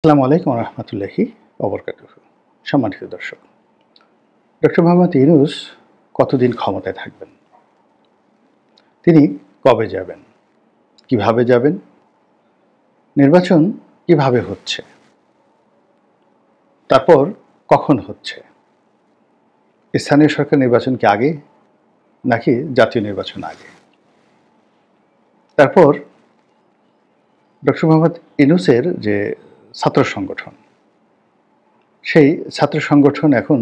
আসসালামু আলাইকুম রহমতুল্লাহি ওবরকাতুহু। সম্মানিত দর্শক, ডক্টর মোহাম্মদ ইউনূস কতদিন ক্ষমতায় থাকবেন? তিনি কবে যাবেন? কিভাবে যাবেন? নির্বাচন কিভাবে হচ্ছে? তারপর কখন হচ্ছে? স্থানীয় সরকার নির্বাচন কি আগে নাকি জাতীয় নির্বাচন আগে? তারপর ডক্টর মোহাম্মদ ইউনূসের যে ছাত্র সংগঠন, সেই ছাত্র সংগঠন এখন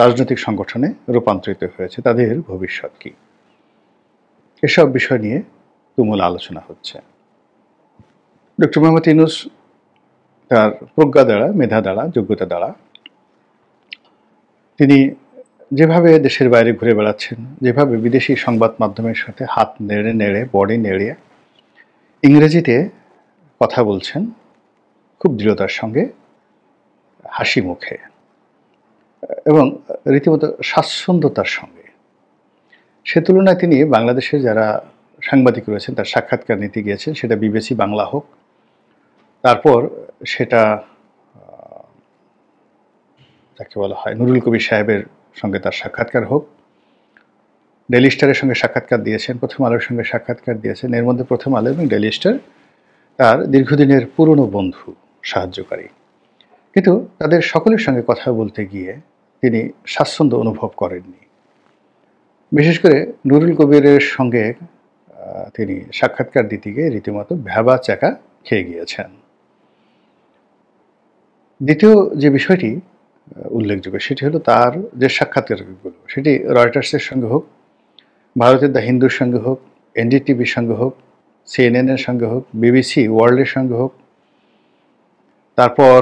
রাজনৈতিক সংগঠনে রূপান্তরিত হয়েছে। তাদের ভবিষ্যৎ কি? এসব বিষয় নিয়ে তুমুল আলোচনা হচ্ছে। ডক্টর মোহাম্মদ ইউনূস তার প্রজ্ঞা দ্বারা, মেধা দ্বারা, যোগ্যতা দ্বারা তিনি যেভাবে দেশের বাইরে ঘুরে বেড়াচ্ছেন, যেভাবে বিদেশি সংবাদ মাধ্যমের সাথে হাত নেড়ে নেড়ে, বডি নেড়ে ইংরেজিতে কথা বলছেন খুব দৃঢ়তার সঙ্গে, হাসি মুখে এবং রীতিমতো স্বাচ্ছন্দ্যতার সঙ্গে। সে তুলনায় তিনি বাংলাদেশের যারা সাংবাদিক রয়েছেন তার সাক্ষাৎকার নিতে গিয়েছেন, সেটা বিবিসি বাংলা হোক, তারপর সেটা যাকে বলা হয় নুরুল কবির সাহেবের সঙ্গে তার সাক্ষাৎকার হোক, ডেইলি স্টারের সঙ্গে সাক্ষাৎকার দিয়েছেন, প্রথম আলোর সঙ্গে সাক্ষাৎকার দিয়েছেন। এর মধ্যে প্রথম আলো এবং ডেইলি স্টার তার দীর্ঘদিনের পুরনো বন্ধু, সাহায্যকারী। কিন্তু তাদের সকলের সঙ্গে কথা বলতে গিয়ে তিনি স্বাচ্ছন্দ্য অনুভব করেননি। বিশেষ করে নুরুল কবিরের সঙ্গে তিনি সাক্ষাৎকার দিতে গিয়ে রীতিমতো ভ্যাবা চাকা খেয়ে গিয়েছেন। দ্বিতীয় যে বিষয়টি উল্লেখযোগ্য সেটি হলো তার যে সাক্ষাৎকারগুলো, সেটি রয়টার্সের সঙ্গে হোক, ভারতের দ্য হিন্দুর সঙ্গে হোক, এনডিটিভির সঙ্গে হোক, সিএনএনের সঙ্গে হোক, বিবিসি ওয়ার্ল্ডের সঙ্গে হোক, তারপর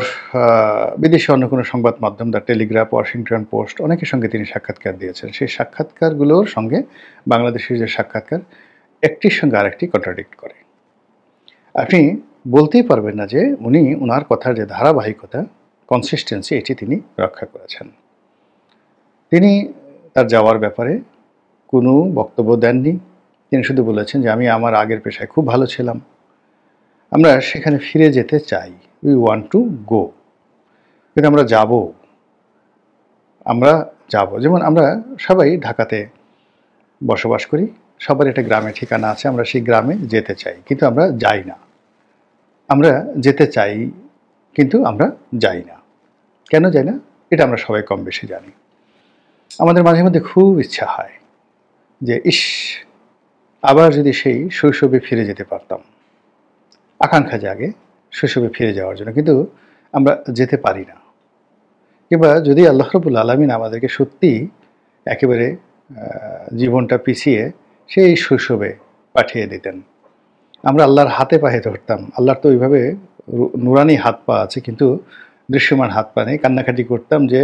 বিদেশি অন্য কোনো সংবাদ মাধ্যম দ্য টেলিগ্রাফ, ওয়াশিংটন পোস্ট, অনেকের সঙ্গে তিনি সাক্ষাৎকার দিয়েছেন। সেই সাক্ষাৎকারগুলোর সঙ্গে বাংলাদেশের যে সাক্ষাৎকার, একটির সঙ্গে আরেকটি কন্ট্রাডিক্ট করে। আপনি বলতেই পারবেন না যে উনি ওনার কথার যে ধারাবাহিকতা, কনসিস্টেন্সি, এটি তিনি রক্ষা করেছেন। তিনি তার যাওয়ার ব্যাপারে কোনো বক্তব্য দেননি। তিনি শুধু বলেছেন যে আমি আমার আগের পেশায় খুব ভালো ছিলাম, আমরা সেখানে ফিরে যেতে চাই, উই ওয়ান্ট টু গো। কিন্তু আমরা যাব, যেমন আমরা সবাই ঢাকাতে বসবাস করি, সবার একটা গ্রামে ঠিকানা আছে, আমরা সেই গ্রামে যেতে চাই, কিন্তু আমরা যাই না। আমরা যেতে চাই কিন্তু আমরা যাই না। কেন যাই না? এটা আমরা সবাই কম বেশি জানি। আমাদের মাঝে মধ্যে খুব ইচ্ছা হয় যে ইস, আবার যদি সেই শৈশবে ফিরে যেতে পারতাম। আকাঙ্ক্ষা জাগে শৈশবে ফিরে যাওয়ার জন্য, কিন্তু আমরা যেতে পারি না। কিংবা যদি আল্লাহ রাব্বুল আলামিন আমাদেরকে সত্যি একেবারে জীবনটা পিছিয়ে সেই শৈশবে পাঠিয়ে দিতেন, আমরা আল্লাহর হাতে পায়ে ধরতাম। আল্লাহর তো ওইভাবে নুরানি হাত পা আছে, কিন্তু দৃশ্যমান হাত পা নেই। কান্নাকাটি করতাম যে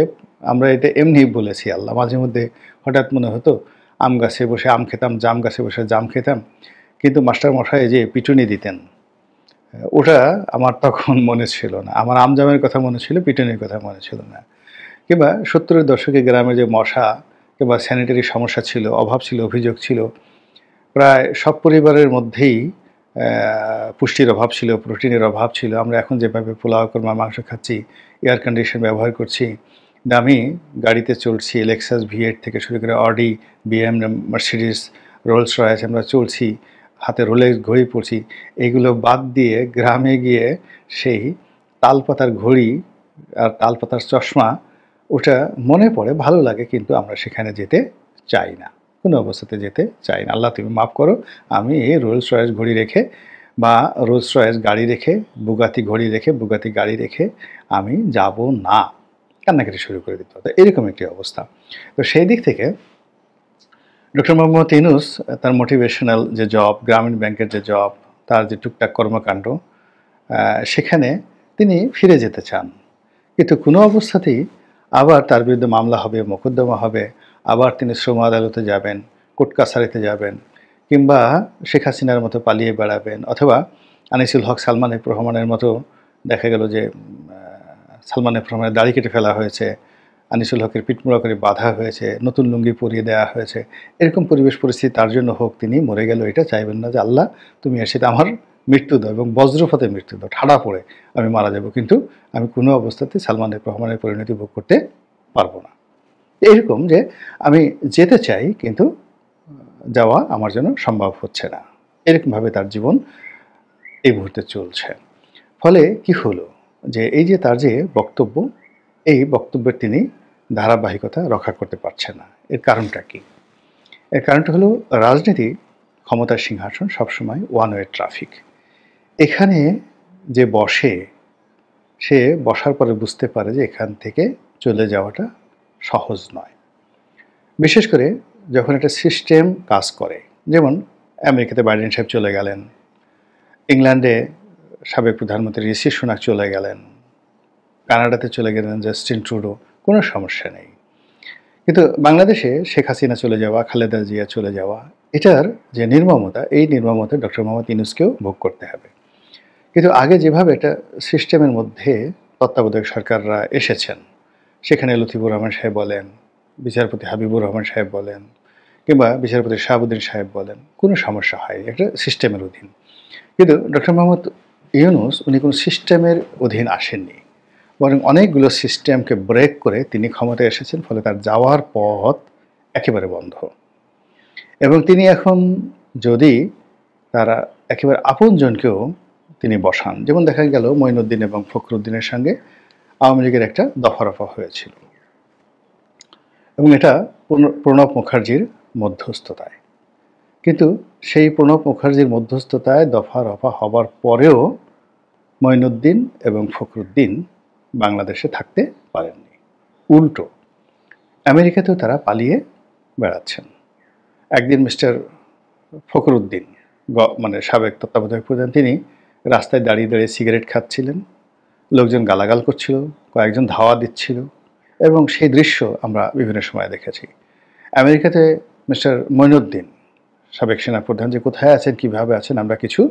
আমরা এটা এমনি বলেছি। আল্লাহ মাঝে মধ্যে হঠাৎ মনে হতো আম গাছে বসে আম খেতাম, জাম গাছে বসে জাম খেতাম, কিন্তু মাস্টার মশাই যে পিটুনি দিতেন, ওটা আমার তখন মনে ছিল না। আমার আম জামের কথা মনে ছিল, পিটুনির কথা মনে ছিল না। কিংবা 70-এর দশকে গ্রামে যে মশা কিংবা স্যানিটারি সমস্যা ছিল, অভাব ছিল, অভিযোগ ছিল, প্রায় সব পরিবারের মধ্যেই পুষ্টির অভাব ছিল, প্রোটিনের অভাব ছিল। আমরা এখন যেভাবে পোলাও, কোরমা, মাংস খাচ্ছি, এয়ার কন্ডিশন ব্যবহার করছি, দামি গাড়িতে চলছি, লেক্সাস V8 থেকে শুরু করে Audi, BM, Mercedes, Rolls Royce আমরা চলছি, হাতে রোলেক্স ঘড়ি পরছি। এগুলো বাদ দিয়ে গ্রামে গিয়ে সেই তালপাতার ঘড়ি আর তালপাতার চশমা, ওটা মনে পড়ে, ভালো লাগে, কিন্তু আমরা সেখানে যেতে চাই না, কোনো অবস্থাতে যেতে চাই না। আল্লাহ তুমি মাফ করো, আমি এই রোলস রয়েস ঘড়ি রেখে বা রোলস রয়েস গাড়ি রেখে, বুগাতি ঘড়ি রেখে, বুগাতি গাড়ি রেখে আমি যাব না। কান্নাকাটি শুরু করে দিতে হতো, এরকম একটি অবস্থা। তো সেই দিক থেকে ডক্টর মোহাম্মদ ইউনূস তার মোটিভেশনাল যে জব, গ্রামীণ ব্যাংকের যে জব, তার যে টুকটাক কর্মকাণ্ড, সেখানে তিনি ফিরে যেতে চান। কিন্তু কোনো অবস্থাতেই আবার তার বিরুদ্ধে মামলা হবে, মোকদ্দমা হবে, আবার তিনি শ্রম আদালতে যাবেন, কোর্ট কাছারিতে যাবেন, কিংবা শেখ হাসিনার মতো পালিয়ে বেড়াবেন, অথবা আনিসুল হক, সালমান এফ রহমানের মতো দেখা গেল যে সালমান এফ রহমানের দাড়ি কেটে ফেলা হয়েছে, আনিসুল হকের পিঠমোড়া করে বাঁধা হয়েছে, নতুন লুঙ্গি পরিয়ে দেওয়া হয়েছে। এরকম পরিবেশ পরিস্থিতি তার জন্য হোক, তিনি মরে গেল, এটা চাইবেন না যে আল্লাহ তুমি এর সাথে আমার মৃত্যু দাও এবং বজ্রপাতে মৃত্যু দাও, ঠাডা পড়ে আমি মারা যাব, কিন্তু আমি কোনো অবস্থাতে সালমান এফ রহমানের পরিণতি ভোগ করতে পারবো না। এরকম যে আমি যেতে চাই কিন্তু যাওয়া আমার জন্য সম্ভব হচ্ছে না, এরকমভাবে তার জীবন এই মুহূর্তে চলছে। ফলে কি হলো যে এই যে তার যে বক্তব্য, এই বক্তব্যের তিনি ধারাবাহিকতা রক্ষা করতে পারছেন না। এর কারণটা কি? এর কারণটা হলো রাজনীতি, ক্ষমতার সিংহাসন সবসময় ওয়ান ওয়ে ট্রাফিক। এখানে যে বসে সে বসার পরে বুঝতে পারে যে এখান থেকে চলে যাওয়াটা সহজ নয়। বিশেষ করে যখন একটা সিস্টেম কাজ করে, যেমন আমেরিকাতে বাইডেন সাহেব চলে গেলেন, ইংল্যান্ডে সাবেক প্রধানমন্ত্রী ঋষি সুনাক চলে গেলেন, কানাডাতে চলে গেলেন জাস্টিন ট্রুডো, কোনো সমস্যা নেই। কিন্তু বাংলাদেশে শেখ হাসিনা চলে যাওয়া, খালেদা জিয়া চলে যাওয়া, এটার যে নির্মমতা, এই নির্মমতা ডক্টর মোহাম্মদ ইউনূসকেও ভোগ করতে হবে। কিন্তু আগে যেভাবে একটা সিস্টেমের মধ্যে তত্ত্বাবধায়ক সরকাররা এসেছেন, সেখানে লতিফুর রহমান সাহেব বলেন, বিচারপতি হাবিবুর রহমান সাহেব বলেন, কিংবা বিচারপতি শাহাবুদ্দিন সাহেব বলেন, কোনো সমস্যা হয় একটা সিস্টেমের অধীন। কিন্তু ডক্টর মোহাম্মদ ইউনূস উনি কোনো সিস্টেমের অধীন আসেননি, বরং অনেকগুলো সিস্টেমকে ব্রেক করে তিনি ক্ষমতায় এসেছেন। ফলে তার যাওয়ার পথ একেবারে বন্ধ। এবং তিনি এখন যদি তারা একেবারে আপনজনকেও তিনি বসান, যেমন দেখা গেল মঈনুদ্দিন এবং ফখরুদ্দিনের সঙ্গে আওয়ামী লীগের একটা দফারফা হয়েছিল, এবং এটা প্রণব মুখার্জির মধ্যস্থতায়। কিন্তু সেই প্রণব মুখার্জির মধ্যস্থতায় দফারফা হবার পরেও মঈনুদ্দিন এবং ফখরুদ্দিন বাংলাদেশে থাকতে পারেননি। উল্টো আমেরিকাতেও তারা পালিয়ে বেড়াচ্ছেন। একদিন মিস্টার ফখরুদ্দিন, মানে সাবেক তত্ত্বাবধায়ক প্রধান, তিনি রাস্তায় দাঁড়িয়ে দাঁড়িয়ে সিগারেট খাচ্ছিলেন, লোকজন গালাগাল করছিল, কয়েকজন ধাওয়া দিচ্ছিল, এবং সেই দৃশ্য আমরা বিভিন্ন সময় দেখেছি। আমেরিকাতে মিস্টার মঈনুদ্দিন, সাবেক সেনাপ্রধান, যে কোথায় আছেন, কীভাবে আছেন, আমরা কিছু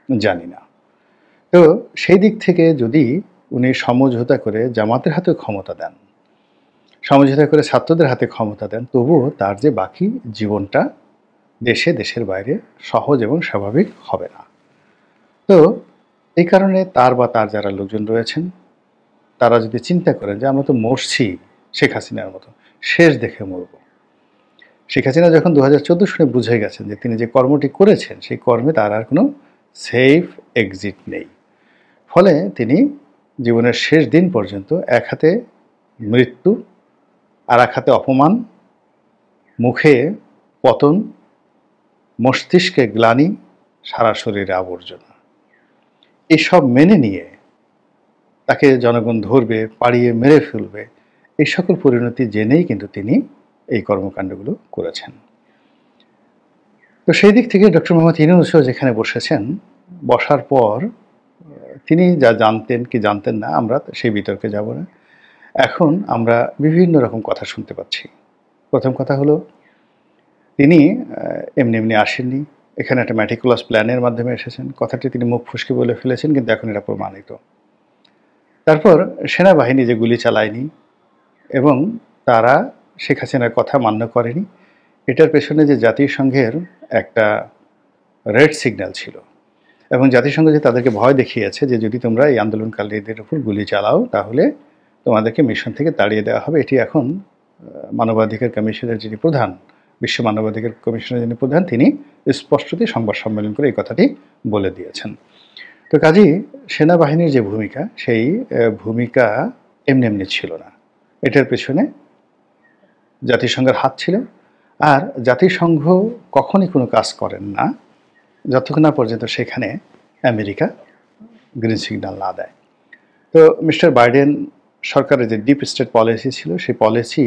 জানি না। তো সেই দিক থেকে যদি উনি সমঝোতা করে জামাতের হাতে ক্ষমতা দেন, সমঝোতা করে ছাত্রদের হাতে ক্ষমতা দেন, তবুও তার যে বাকি জীবনটা দেশে, দেশের বাইরে সহজ এবং স্বাভাবিক হবে না। তো এই কারণে তার বা তার যারা লোকজন রয়েছেন, তারা যদি চিন্তা করেন যে আমরা তো মরছি শেখ হাসিনার মতো, শেষ দেখে মরব। শেখ হাসিনা যখন 2014 সনে বুঝে গেছেন যে তিনি যে কর্মটি করেছেন, সেই কর্মে তার আর কোনো সেফ এক্সিট নেই। ফলে তিনি জীবনের শেষ দিন পর্যন্ত এক হাতে মৃত্যু, আর এক হাতে অপমান, মুখে পতন, মস্তিষ্কে গ্লানি, সারা শরীরে আবর্জনা, এসব মেনে নিয়ে তাকে জনগণ ধরবে, পাড়িয়ে মেরে ফেলবে, এই সকল পরিণতি জেনেই কিন্তু তিনি এই কর্মকাণ্ডগুলো করেছেন। তো সেই দিক থেকে ডক্টর মোহাম্মদ ইউনূসও যেখানে বসেছেন, বসার পর তিনি যা জানতেন কি জানতেন না, আমরা সেই বিতর্কে যাব না। এখন আমরা বিভিন্ন রকম কথা শুনতে পাচ্ছি। প্রথম কথা হলো, তিনি এমনি এমনি আসেননি, এখানে একটা ম্যাটিকুলাস প্ল্যানের মাধ্যমে এসেছেন। কথাটি তিনি মুখ ফুসকে বলে ফেলেছেন, কিন্তু এখন এটা প্রমাণিত। তারপর সেনাবাহিনী যে গুলি চালায়নি এবং তারা শেখ হাসিনার কথা মান্য করেনি, এটার পেছনে যে জাতিসংঘের একটা রেড সিগন্যাল ছিল, এবং জাতিসংঘ যে তাদেরকে ভয় দেখিয়েছে যে যদি তোমরা এই আন্দোলনকারীদের উপর গুলি চালাও তাহলে তোমাদেরকে মিশন থেকে তাড়িয়ে দেওয়া হবে। এটি এখন মানবাধিকার কমিশনের যিনি প্রধান, বিশ্ব মানবাধিকার কমিশনের যিনি প্রধান, তিনি স্পষ্টতই সংবাদ সম্মেলন করে এই কথাটি বলে দিয়েছেন। তো কাজেই সেনাবাহিনীর যে ভূমিকা, সেই ভূমিকা এমনি এমনি ছিল না, এটার পেছনে জাতিসংঘের হাত ছিল। আর জাতিসংঘ কখনই কোনো কাজ করেন না যতক্ষণ না পর্যন্ত সেখানে আমেরিকা গ্রিন সিগন্যাল না দেয়। তো মিস্টার বাইডেন সরকারের যে ডিপ স্টেট পলিসি ছিল, সেই পলিসি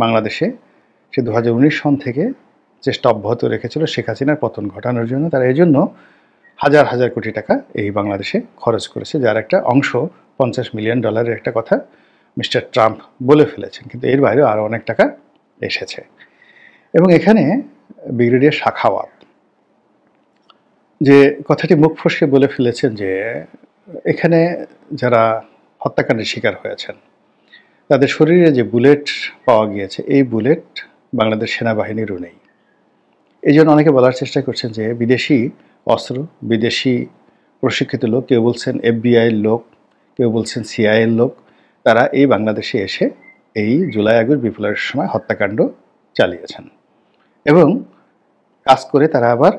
বাংলাদেশে সে 2019 সন থেকে চেষ্টা অব্যাহত রেখেছিল শেখ হাসিনার পতন ঘটানোর জন্য। তারা এই জন্য হাজার হাজার কোটি টাকা এই বাংলাদেশে খরচ করেছে, যার একটা অংশ $50 মিলিয়ন একটা কথা মিস্টার ট্রাম্প বলে ফেলেছেন, কিন্তু এর বাইরেও আরও অনেক টাকা এসেছে। এবং এখানে ব্রিগেডিয়ার সাখাওয়াত যে কথাটি মুখ ফসকে বলে ফেলেছেন যে এখানে যারা হত্যাকাণ্ডের শিকার হয়েছেন তাদের শরীরে যে বুলেট পাওয়া গিয়েছে, এই বুলেট বাংলাদেশ সেনাবাহিনীরও নেই। এই জন্য অনেকে বলার চেষ্টা করছেন যে বিদেশি অস্ত্র, বিদেশি প্রশিক্ষিত লোক, কেউ বলছেন এফবিআইয়ের লোক, কেউ বলছেন সিআইএর লোক, তারা এই বাংলাদেশে এসে এই জুলাই আগস্ট বিপ্লবের সময় হত্যাকাণ্ড চালিয়েছেন এবং কাজ করে তারা আবার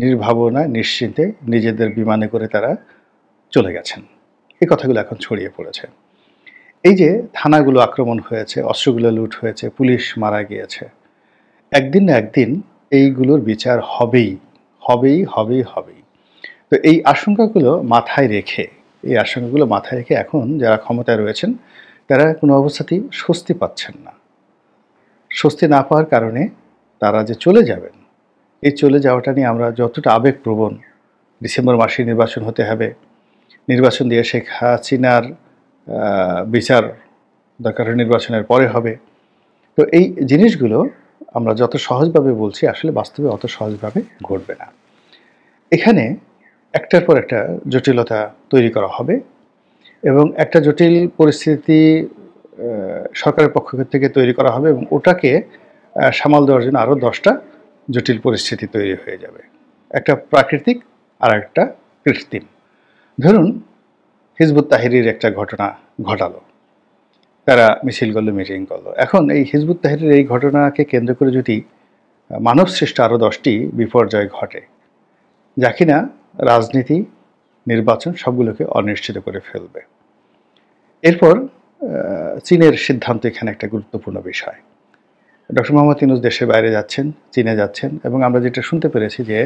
নির্ভাবনায় নিশ্চিন্তে নিজেদের বিমানে করে তারা চলে গেছেন। এই কথাগুলো এখন ছড়িয়ে পড়েছে। এই যে থানাগুলো আক্রমণ হয়েছে, অস্ত্রগুলো লুট হয়েছে, পুলিশ মারা গিয়েছে, একদিন না একদিন এইগুলোর বিচার হবেই হবেই হবেই হবেই। তো এই আশঙ্কাগুলো মাথায় রেখে এখন যারা ক্ষমতায় রয়েছেন তারা কোনো অবস্থাতেই স্বস্তি পাচ্ছেন না। স্বস্তি না পাওয়ার কারণে তারা যে চলে যাবেন, এই চলে যাওয়াটা নিয়ে আমরা যতটা আবেগপ্রবণ, ডিসেম্বর মাসে নির্বাচন হতে হবে, নির্বাচন দিয়ে শেখ হাসিনার বিচার দরকার নির্বাচনের পরে হবে। তো এই জিনিসগুলো আমরা যত সহজভাবে বলছি আসলে বাস্তবে অত সহজভাবে ঘটবে না। এখানে একটার পর একটা জটিলতা তৈরি করা হবে এবং একটা জটিল পরিস্থিতি সরকারের পক্ষ থেকে তৈরি করা হবে এবং ওটাকে সামাল দেওয়ার জন্য আরও 10টা জটিল পরিস্থিতি তৈরি হয়ে যাবে, একটা প্রাকৃতিক আর একটা কৃত্রিম। ধরুন হিজবুত তাহরির একটা ঘটনা ঘটালো, তারা মিছিল করলো, মিটিং করলো। এখন এই হিজবুত তাহরির এই ঘটনাকে কেন্দ্র করে যদি মানব সৃষ্ট আরও 10টি বিপর্যয় ঘটে, যা কিনা রাজনীতি, নির্বাচন সবগুলোকে অনিশ্চিত করে ফেলবে। এরপর চীনের সিদ্ধান্ত এখানে একটা গুরুত্বপূর্ণ বিষয়। ডক্টর মোহাম্মদ ইউনূস দেশের বাইরে যাচ্ছেন, চীনে যাচ্ছেন এবং আমরা যেটা শুনতে পেরেছি যে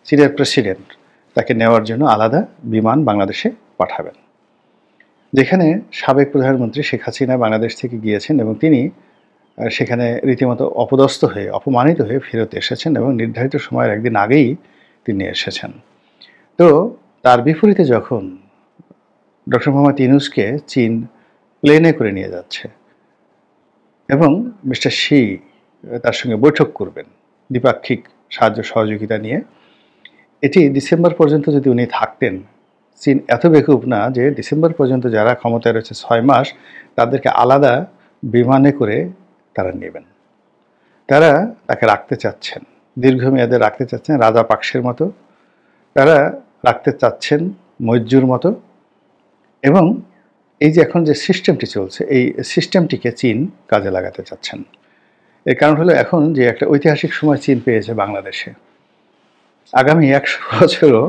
চীনের প্রেসিডেন্ট তাকে নেওয়ার জন্য আলাদা বিমান বাংলাদেশে পাঠাবেন, যেখানে সাবেক প্রধানমন্ত্রী শেখ হাসিনা বাংলাদেশ থেকে গিয়েছেন এবং তিনি সেখানে রীতিমতো অপদস্থ হয়ে, অপমানিত হয়ে ফেরত এসেছেন এবং নির্ধারিত সময়ের একদিন আগেই তিনি এসেছেন। তো তার বিপরীতে যখন ডক্টর মোহাম্মদ ইউনূসকে চীন প্লেনে করে নিয়ে যাচ্ছে এবং মিস্টার শি তার সঙ্গে বৈঠক করবেন দ্বিপাক্ষিক সাহায্য সহযোগিতা নিয়ে, এটি ডিসেম্বর পর্যন্ত যদি উনি থাকতেন, চীন এত বেকুব না যে ডিসেম্বর পর্যন্ত যারা ক্ষমতায় রয়েছে 6 মাস তাদেরকে আলাদা বিমানে করে তারা নেবেন। তারা তাকে রাখতে চাচ্ছেন, দীর্ঘমেয়াদে রাখতে চাচ্ছেন রাজা পাকসের মতো, তারা রাখতে চাচ্ছেন মৈত্রীর মতো। এবং এই যে এখন যে সিস্টেমটি চলছে, এই সিস্টেমটিকে চীন কাজে লাগাতে চাচ্ছেন। এর কারণ হলো এখন যে একটা ঐতিহাসিক সময় চীন পেয়েছে বাংলাদেশে, আগামী 100 বছরও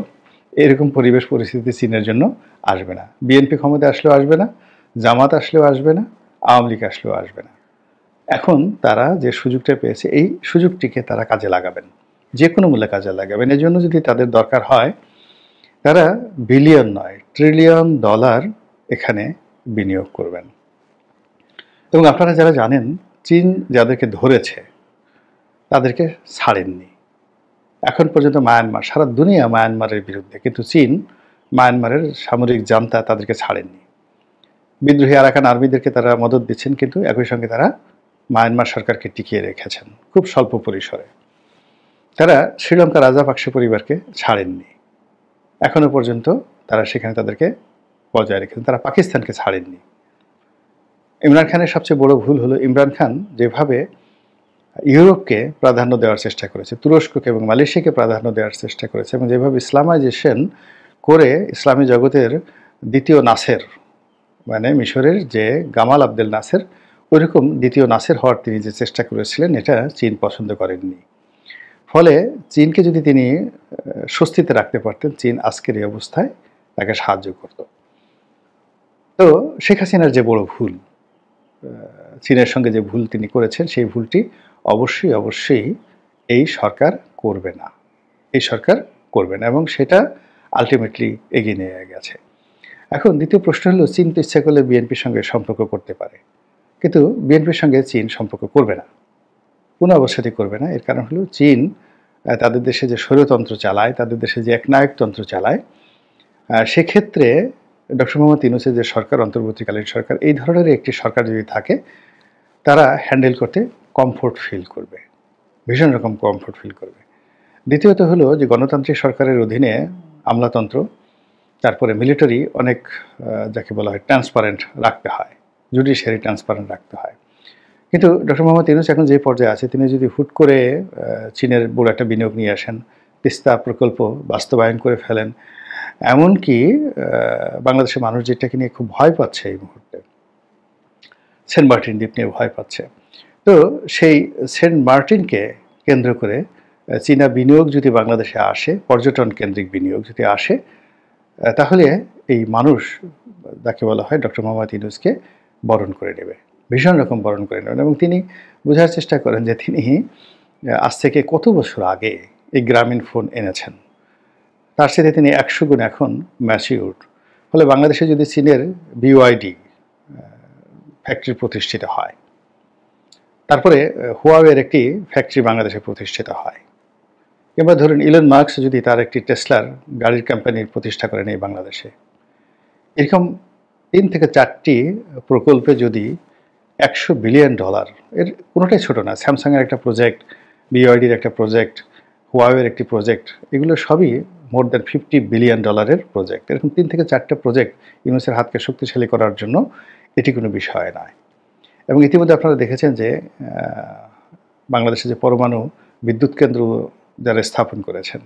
এরকম পরিবেশ পরিস্থিতি চীনের জন্য আসবে না। বিএনপি ক্ষমতায় আসলেও আসবে না, জামাত আসলেও আসবে না, আওয়ামী লীগ আসলেও আসবে না। এখন তারা যে সুযোগটা পেয়েছে এই সুযোগটিকে তারা কাজে লাগাবেন, যে কোনো মূল্যে কাজে লাগাবেন। এর জন্য যদি তাদের দরকার হয় তারা বিলিয়ন নয় ট্রিলিয়ন ডলার এখানে বিনিয়োগ করবেন। এবং আপনারা যারা জানেন চীন যাদেরকে ধরেছে তাদেরকে ছাড়েননি এখন পর্যন্ত। মায়ানমার, সারা দুনিয়া মায়ানমারের বিরুদ্ধে, কিন্তু চীন মায়ানমারের সামরিক জান্তা তাদেরকে ছাড়েননি। বিদ্রোহী আরাকান আর্মিদেরকে তারা মদত দিচ্ছেন, কিন্তু একই সঙ্গে তারা মায়ানমার সরকারকে টিকিয়ে রেখেছেন খুব স্বল্প পরিসরে। তারা শ্রীলঙ্কা রাজাপাকসে পরিবারকে ছাড়েননি, এখনো পর্যন্ত তারা সেখানে তাদেরকে বজায় রেখেছেন। তারা পাকিস্তানকে ছাড়েননি। ইমরান খানের সবচেয়ে বড় ভুল হলো ইমরান খান যেভাবে ইউরোপকে প্রাধান্য দেওয়ার চেষ্টা করেছে, তুরস্ককে এবং মালয়েশিয়াকে প্রাধান্য দেওয়ার চেষ্টা করেছে এবং যেভাবে ইসলামাইজেশন করে ইসলামী জগতের দ্বিতীয় নাসের, মানে মিশরের যে গামাল আবদেল নাসের, ওইরকম দ্বিতীয় নাসের হওয়ার তিনি যে চেষ্টা করেছিলেন, এটা চীন পছন্দ করেননি। ফলে চীনকে যদি তিনি স্বস্তিতে রাখতে পারতেন, চীন আজকের এই অবস্থায় তাকে সাহায্য করত। তো শেখ হাসিনার যে বড় ভুল, চীনের সঙ্গে যে ভুল তিনি করেছেন, সেই ভুলটি অবশ্যই এই সরকার করবে না, এবং সেটা আলটিমেটলি এগিয়ে নিয়ে গেছে। এখন দ্বিতীয় প্রশ্ন হলো, চীন তো ইচ্ছা করলে বিএনপির সঙ্গে সম্পর্ক করতে পারে, কিন্তু বিএনপির সঙ্গে চীন সম্পর্ক করবে না, কোনো অবস্থাতেই করবে না। এর কারণ হলো চীন তাদের দেশে যে স্বৈরতন্ত্র চালায়, তাদের দেশে যে একনায়কতন্ত্র চালায়, সেক্ষেত্রে ডক্টর মোহাম্মদ ইউনূসের যে সরকার, অন্তর্বর্তীকালীন সরকার, এই ধরনের একটি সরকার যদি থাকে, তারা হ্যান্ডেল করতে কমফোর্ট ফিল করবে, ভীষণ রকম কমফোর্ট ফিল করবে। দ্বিতীয়ত হলো যে গণতান্ত্রিক সরকারের অধীনে আমলাতন্ত্র, তারপরে মিলিটারি অনেক যাকে বলা হয় ট্রান্সপারেন্ট রাখতে হয়, জুডিশিয়ারি ট্রান্সপারেন্ট রাখতে হয়। কিন্তু ডক্টর মোহাম্মদ ইউনূস এখন যে পর্যায়ে আছে, তিনি যদি হুট করে চীনের বড় একটা বিনিয়োগ নিয়ে আসেন, তিস্তা প্রকল্প বাস্তবায়ন করে ফেলেন, এমনকি বাংলাদেশের মানুষ যেটাকে নিয়ে খুব ভয় পাচ্ছে এই মুহূর্তে, সেন্ট মার্টিন দ্বীপ নিয়ে ভয় পাচ্ছে। তো সেই সেন্ট মার্টিনকে কেন্দ্র করে চীনা বিনিয়োগ যদি বাংলাদেশে আসে, পর্যটন কেন্দ্রিক বিনিয়োগ যদি আসে, তাহলে এই মানুষ যাকে বলা হয় ডক্টর মোহাম্মদ ইউনূসকে বরণ করে নেবে, ভীষণ রকম বরণ করে নেবেন। এবং তিনি বোঝার চেষ্টা করেন যে তিনি আজ থেকে কত বছর আগে এই গ্রামীণ ফোন এনেছেন, তার সাথে তিনি 100 গুণ এখন ম্যাচিউরড। ফলে বাংলাদেশে যদি চীনের বিওআইডি ফ্যাক্টরি প্রতিষ্ঠিত হয়, তারপরে হুয়াওয়ের একটি ফ্যাক্টরি বাংলাদেশে প্রতিষ্ঠিত হয়, কিংবা ধরুন ইলন মার্কস যদি তার একটি টেসলার গাড়ির কোম্পানির প্রতিষ্ঠা করেন এই বাংলাদেশে, এরকম 3 থেকে 4টি প্রকল্পে যদি $100 বিলিয়ন, এর কোনোটাই ছোট না, স্যামসাংয়ের একটা প্রজেক্ট, বিওআইডির একটা প্রজেক্ট, হুয়াওয়ের একটি প্রজেক্ট, এগুলো সবই মোর দ্যান $50 বিলিয়ন প্রজেক্ট। এরকম 3 থেকে 4টা প্রজেক্ট ইউনূসের হাতকে শক্তিশালী করার জন্য এটি কোনো বিষয় নয়। এবং ইতিমধ্যে আপনারা দেখেছেন যে বাংলাদেশে যে পরমাণু বিদ্যুৎ কেন্দ্র যারা স্থাপন করেছেন,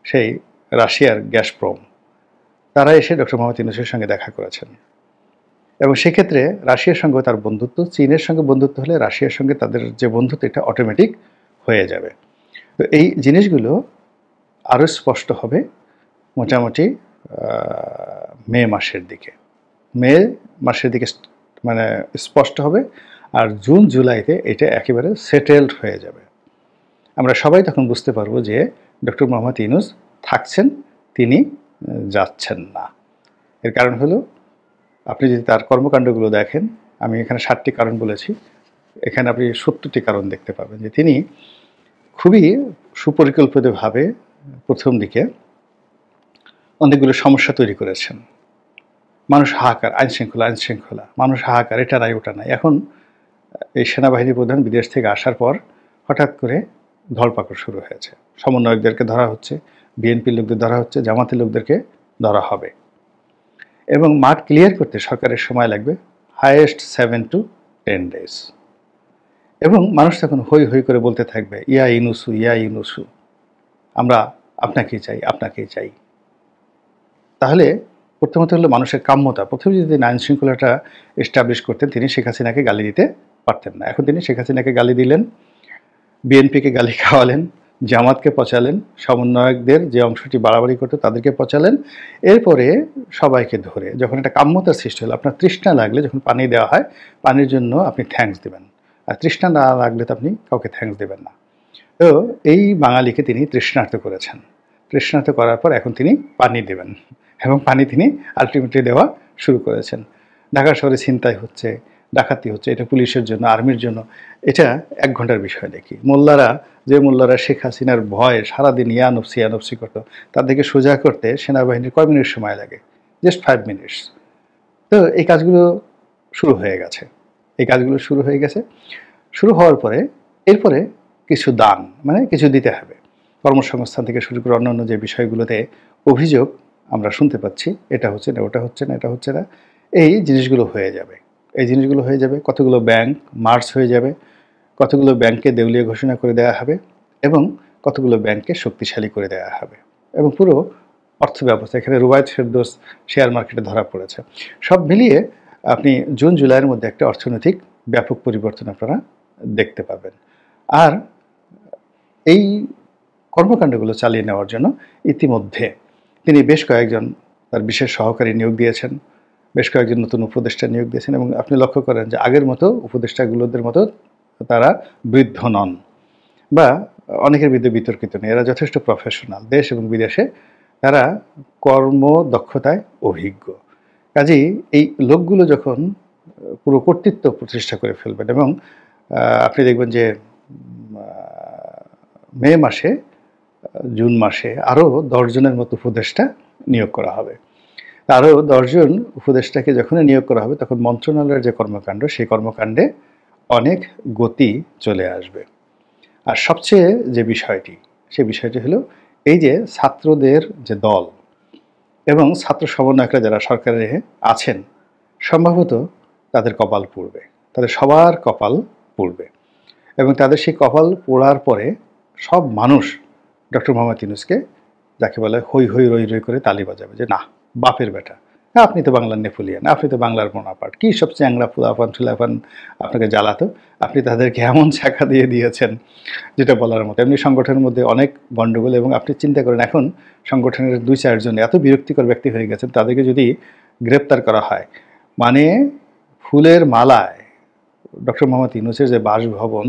সেই রাশিয়ার গ্যাসপ্রম, তারা এসে ডক্টর মোহাম্মদ ইউনূসের সঙ্গে দেখা করেছেন। এবং সেক্ষেত্রে রাশিয়ার সঙ্গেও তার বন্ধুত্ব, চীনের সঙ্গে বন্ধুত্ব হলে রাশিয়ার সঙ্গে তাদের যে বন্ধুত্ব, এটা অটোমেটিক হয়ে যাবে। তো এই জিনিসগুলো আরও স্পষ্ট হবে মোটামুটি মে মাসের দিকে, মানে স্পষ্ট হবে। আর জুন জুলাইতে এটা একেবারে সেটেলড হয়ে যাবে। আমরা সবাই তখন বুঝতে পারবো যে ডক্টর মোহাম্মদ ইউনূস থাকছেন, তিনি যাচ্ছেন না। এর কারণ হলো, আপনি যদি তার কর্মকাণ্ডগুলো দেখেন, আমি এখানে 7টি কারণ বলেছি, এখানে আপনি 70টি কারণ দেখতে পাবেন যে তিনি খুবই সুপরিকল্পিতভাবে প্রথম দিকে অনেকগুলো সমস্যা তৈরি করেছেন। মানুষ হাহাকার, আইনশৃঙ্খলা, মানুষ হাহাকার, এটা নাই ওটা নাই। এখন এই সেনাবাহিনী প্রধান বিদেশ থেকে আসার পর হঠাৎ করে ধরপাকড় শুরু হয়েছে, সমন্বয়কদেরকে ধরা হচ্ছে, বিএনপির লোকদের ধরা হচ্ছে, জামাতের লোকদেরকে ধরা হবে। এবং মাঠ ক্লিয়ার করতে সরকারের সময় লাগবে হাইয়েস্ট 7 to 10 days। এবং মানুষ তখন হই হই করে বলতে থাকবে, ইয়া ইউনূসু, আমরা আপনাকেই চাই। তাহলে প্রথমত হলো মানুষের কাম্যতা। প্রথমে যদি আইন শৃঙ্খলাটা এস্টাবলিশ করতেন, তিনি শেখ হাসিনাকে গালি দিতে পারতেন না। এখন তিনি শেখ হাসিনাকে গালি দিলেন, বিএনপিকে গালি খাওয়ালেন, জামাতকে পচালেন, সমন্বয়কদের যে অংশটি বাড়াবাড়ি করতো তাদেরকে পচালেন। এরপরে সবাইকে ধরে যখন একটা কাম্যতার সৃষ্টি হলো, আপনার তৃষ্ণা লাগলে যখন পানি দেওয়া হয়, পানির জন্য আপনি থ্যাঙ্কস দেবেন, আর তৃষ্ণা না লাগলে তো আপনি কাউকে থ্যাঙ্কস দেবেন না। তো এই বাঙালিকে তিনি তৃষ্ণার্ত করেছেন। তৃষ্ণার্ত করার পর এখন তিনি পানি দেবেন, এবং পানি তিনি আলটিমেটলি দেওয়া শুরু করেছেন। ঢাকা শহরে ছিনতাই হচ্ছে, ডাকাতি হচ্ছে, এটা পুলিশের জন্য, আর্মির জন্য, এটা 1 ঘন্টার বিষয় নাকি। মোল্লারা শেখ হাসিনার ভয়ে সারাদিন ইয়ানফসি করতো, তাদেরকে সোজা করতে সেনাবাহিনীর কয় মিনিট সময় লাগে? Just 5 minutes. তো এই কাজগুলো শুরু হয়ে গেছে। শুরু হওয়ার পরে এরপরে কিছু দান, মানে কিছু দিতে হবে। কর্মসংস্থান থেকে শুরু করে অন্যান্য যে বিষয়গুলোতে অভিযোগ আমরা শুনতে পাচ্ছি, এটা হচ্ছে না, ওটা হচ্ছে না, এই জিনিসগুলো হয়ে যাবে। কতগুলো ব্যাংক মার্জ হয়ে যাবে, কতগুলো ব্যাংককে দেউলিয়া ঘোষণা করে দেওয়া হবে, এবং কতগুলো ব্যাংককে শক্তিশালী করে দেওয়া হবে। এবং পুরো অর্থ ব্যবস্থা, এখানে রুবায়েত ফেরদৌস শেয়ার মার্কেটে ধরা পড়েছে। সব মিলিয়ে আপনি জুন জুলাইয়ের মধ্যে একটা অর্থনৈতিক ব্যাপক পরিবর্তন আপনারা দেখতে পাবেন। আর এই কর্মকাণ্ডগুলো চালিয়ে নেওয়ার জন্য ইতিমধ্যে তিনি বেশ কয়েকজন তার বিশেষ সহকারী নিয়োগ দিয়েছেন, বেশ কয়েকজন নতুন উপদেষ্টা নিয়োগ দিয়েছেন। এবং আপনি লক্ষ্য করেন যে আগের মতো উপদেষ্টাগুলোদের মতো তারা বৃদ্ধ নন, বা অনেকের বিরুদ্ধে বিতর্কিত নেই। এরা যথেষ্ট প্রফেশনাল, দেশ এবং বিদেশে তারা কর্মদক্ষতায় অভিজ্ঞ। কাজেই এই লোকগুলো যখন পুরো কর্তৃত্ব প্রতিষ্ঠা করে ফেলবেন, এবং আপনি দেখবেন যে মে মাসে, জুন মাসে আরও 10 জনের মতো উপদেষ্টা নিয়োগ করা হবে। আরও 10 জন উপদেষ্টাকে যখনই নিয়োগ করা হবে, তখন মন্ত্রণালয়ের যে কর্মকাণ্ড, সেই কর্মকাণ্ডে অনেক গতি চলে আসবে। আর সবচেয়ে যে বিষয়টি, সেই বিষয়টি হলো এই যে ছাত্রদের যে দল এবং ছাত্র সমন্বয়করা যারা সরকারে আছেন, সম্ভবত তাদের কপাল পুড়বে, তাদের সবার কপাল পুড়বে। এবং তাদের সেই কপাল পোড়ার পরে সব মানুষ ডক্টর মোহাম্মদ ইউনূসকে যাকে বলে হই হই রই রই করে তালি বাজাবে যে না বাপের বেটা, আপনি তো বাংলার নেপোলিয়ান, আপনি তো বাংলার বোনাপার্ট, কী সব চ্যাংড়া ফুলাফান টুলাফান আপনাকে জ্বালাতো, আপনি তাদেরকে এমন ছাকা দিয়ে দিয়েছেন যেটা বলার মতো। এমনি সংগঠনের মধ্যে অনেক গণ্ডগোল, এবং আপনি চিন্তা করেন এখন সংগঠনের 2-4 জন এত বিরক্তিকর ব্যক্তি হয়ে গেছেন, তাদেরকে যদি গ্রেপ্তার করা হয়, মানে ফুলের মালায় ডক্টর মোহাম্মদ ইউনূসের যে বাসভবন,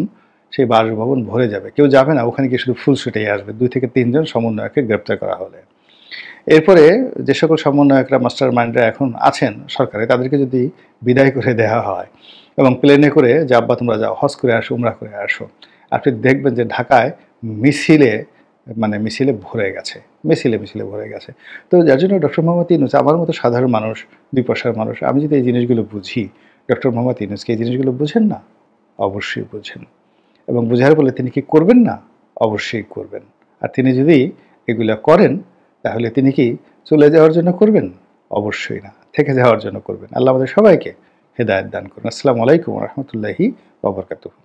সেই বাসভবন ভরে যাবে, কেউ যাবে না ওখানে গিয়ে শুধু ফুল ছুটেই আসবে 2 থেকে 3 জন সমন্বয়ককে গ্রেপ্তার করা হলে। এরপরে যে সকল সমন্বয়করা মাস্টার মাইন্ডরা এখন আছেন সরকারে, তাদেরকে যদি বিদায় করে দেওয়া হয় এবং প্লেনে করে যে আব্বা তোমরা যাও হজ করে আসো, উমরা করে আসো, আপনি দেখবেন যে ঢাকায় মিছিলে মিছিলে ভরে গেছে, মিছিলে ভরে গেছে। তো যার জন্য ডক্টর মোহাম্মদ ইউনূস, আমার মতো সাধারণ মানুষ, 2 পয়সার মানুষ, আমি যদি এই জিনিসগুলো বুঝি, ডক্টর মোহাম্মদ ইউনূসকে এই জিনিসগুলো বুঝেন না? অবশ্যই বুঝেন। এবং বুঝার বলে তিনি কি করবেন না? অবশ্যই করবেন। আর তিনি যদি এগুলো করেন, তাহলে তিনি কি চলে যাওয়ার জন্য করবেন? অবশ্যই না, থেকে যাওয়ার জন্য করবেন। আল্লাহ আমাদের সবাইকে হেদায়েত দান করুন। আসসালামু আলাইকুম ওয়া রাহমাতুল্লাহি ওয়া বারাকাতুহু।